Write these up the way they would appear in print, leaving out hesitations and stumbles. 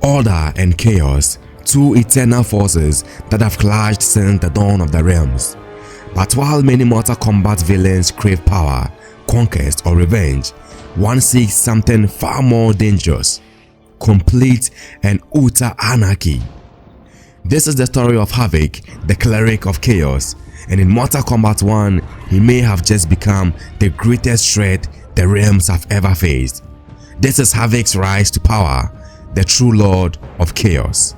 Order and chaos, two eternal forces that have clashed since the dawn of the realms. But while many Mortal Kombat villains crave power, conquest or revenge, one seeks something far more dangerous: complete and utter anarchy. This is the story of Havik, the cleric of chaos, and in Mortal Kombat 1, he may have just become the greatest threat the realms have ever faced. This is Havik's rise to power, the true lord of chaos.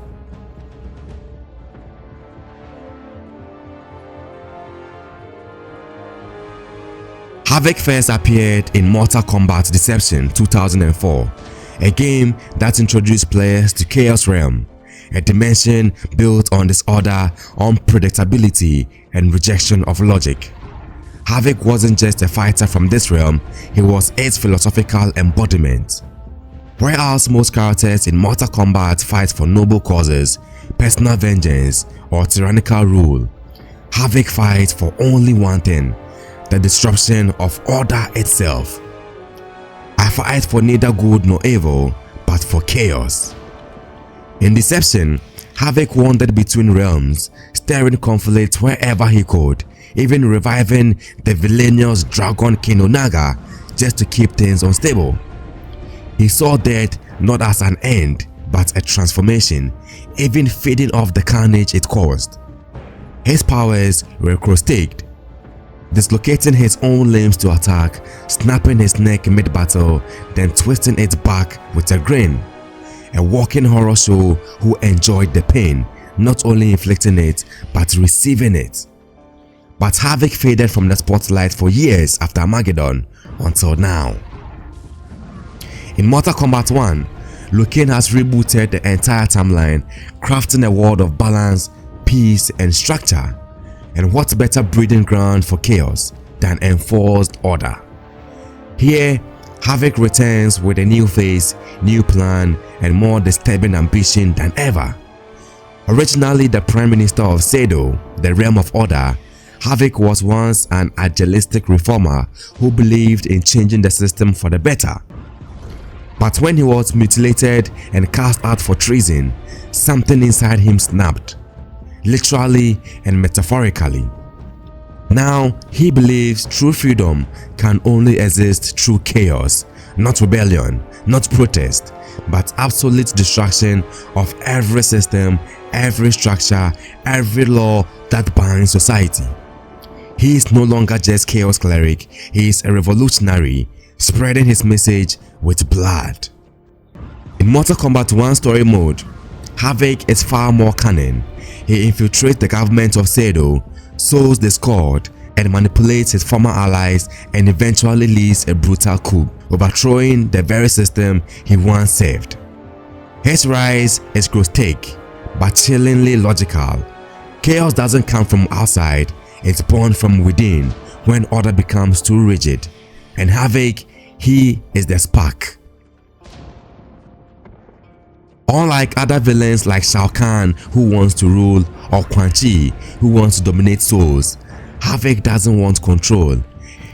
Havik first appeared in Mortal Kombat Deception 2004, a game that introduced players to Chaosrealm, a dimension built on disorder, unpredictability, and rejection of logic. Havik wasn't just a fighter from this realm, he was its philosophical embodiment. Whereas most characters in Mortal Kombat fight for noble causes, personal vengeance, or tyrannical rule, Havik fights for only one thing: the disruption of order itself. I fight for neither good nor evil, but for chaos. In Deception, Havik wandered between realms, stirring conflict wherever he could, even reviving the villainous Dragon King Onaga just to keep things unstable. He saw death not as an end, but a transformation, even feeding off the carnage it caused. His powers were cross-sticked, dislocating his own limbs to attack, snapping his neck mid-battle, then twisting it back with a grin. A walking horror show who enjoyed the pain, not only inflicting it, but receiving it. But Havik faded from the spotlight for years after Armageddon, until now. In Mortal Kombat 1, Liu Kang has rebooted the entire timeline, crafting a world of balance, peace, and structure. And what better breeding ground for chaos than enforced order? Here, Havik returns with a new face, new plan, and more disturbing ambition than ever. Originally the Prime Minister of Seido, the realm of order, Havik was once an idealistic reformer who believed in changing the system for the better. But when he was mutilated and cast out for treason, something inside him snapped, literally and metaphorically. Now he believes true freedom can only exist through chaos, not rebellion, not protest, but absolute destruction of every system, every structure, every law that binds society. He is no longer just chaos cleric, he is a revolutionary, spreading his message with blood. In Mortal Kombat 1 story mode, Havik is far more cunning. He infiltrates the government of Seido, sows discord, and manipulates his former allies, and eventually leads a brutal coup, overthrowing the very system he once saved. His rise is grotesque, but chillingly logical. Chaos doesn't come from outside, it's born from within when order becomes too rigid. And Havik, he is the spark. Unlike other villains like Shao Kahn, who wants to rule, or Quan Chi, who wants to dominate souls, Havik doesn't want control.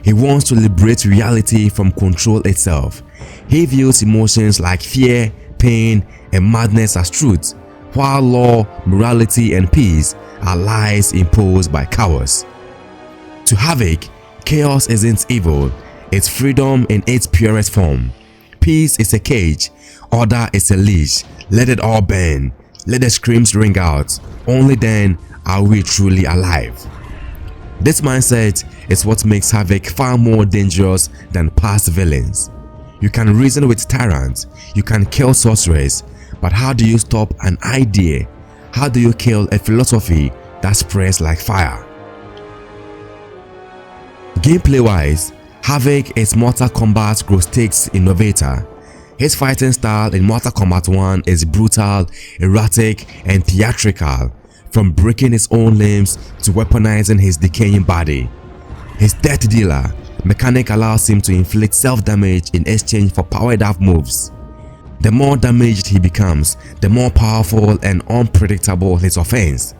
He wants to liberate reality from control itself. He views emotions like fear, pain, and madness as truth, while law, morality, and peace are lies imposed by cowards. To Havik, chaos isn't evil, it's freedom in its purest form. Peace is a cage, order is a leash. Let it all burn, let the screams ring out. Only then are we truly alive. This mindset is what makes Havik far more dangerous than past villains. You can reason with tyrants, you can kill sorcerers, but how do you stop an idea? How do you kill a philosophy that spreads like fire? Gameplay wise, Havik is Mortal Kombat's grotesque innovator. His fighting style in Mortal Kombat 1 is brutal, erratic, and theatrical, from breaking his own limbs to weaponizing his decaying body. His Death Dealer mechanic allows him to inflict self-damage in exchange for powered-up moves. The more damaged he becomes, the more powerful and unpredictable his offense.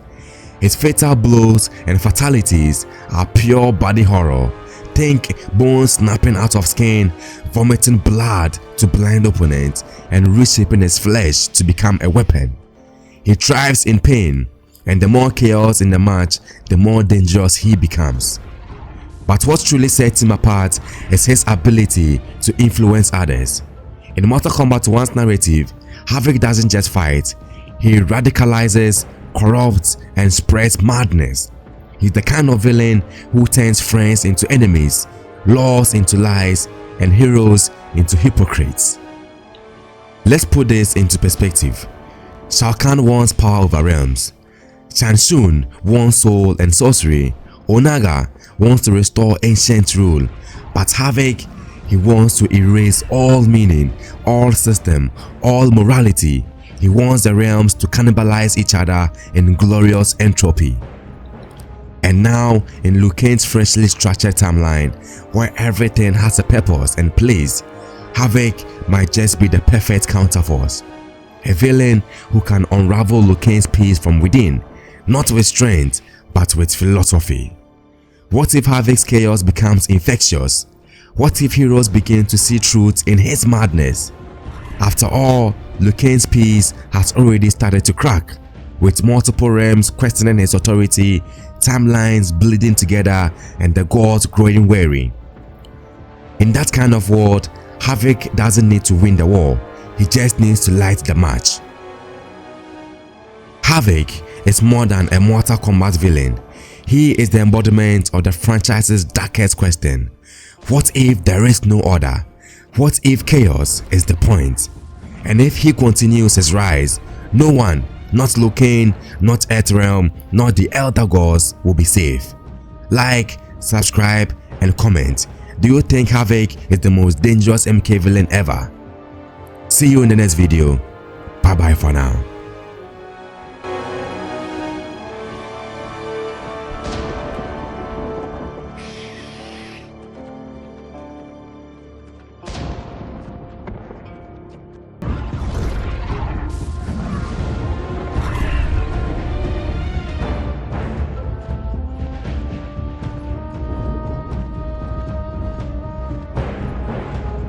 His fatal blows and fatalities are pure body horror, Think bones snapping out of skin, vomiting blood to blind opponents, and reshaping his flesh to become a weapon. He thrives in pain, and the more chaos in the match, the more dangerous he becomes. But what truly sets him apart is his ability to influence others. In Mortal Kombat 1's narrative, Havik doesn't just fight, he radicalizes, corrupts, and spreads madness. He's the kind of villain who turns friends into enemies, laws into lies, and heroes into hypocrites. Let's put this into perspective. Shao Kahn wants power over realms. Shang Tsung wants soul and sorcery. Onaga wants to restore ancient rule. But Havik, he wants to erase all meaning, all system, all morality. He wants the realms to cannibalize each other in glorious entropy. And now, in Liu Kang's freshly structured timeline, where everything has a purpose and place, Havik might just be the perfect counterforce. A villain who can unravel Liu Kang's peace from within, not with strength, but with philosophy. What if Havik's chaos becomes infectious? What if heroes begin to see truth in his madness? After all, Liu Kang's peace has already started to crack, with multiple realms questioning his authority, timelines bleeding together, and the gods growing weary. In that kind of world, Havik doesn't need to win the war, he just needs to light the match. Havik is more than a Mortal Kombat villain. He is the embodiment of the franchise's darkest question. What if there is no order? What if chaos is the point? And if he continues his rise, no one, not Liu Kang, not Earthrealm, not the Elder Gods will be safe. Like, subscribe, and comment. Do you think Havik is the most dangerous MK villain ever? See you in the next video. Bye bye for now.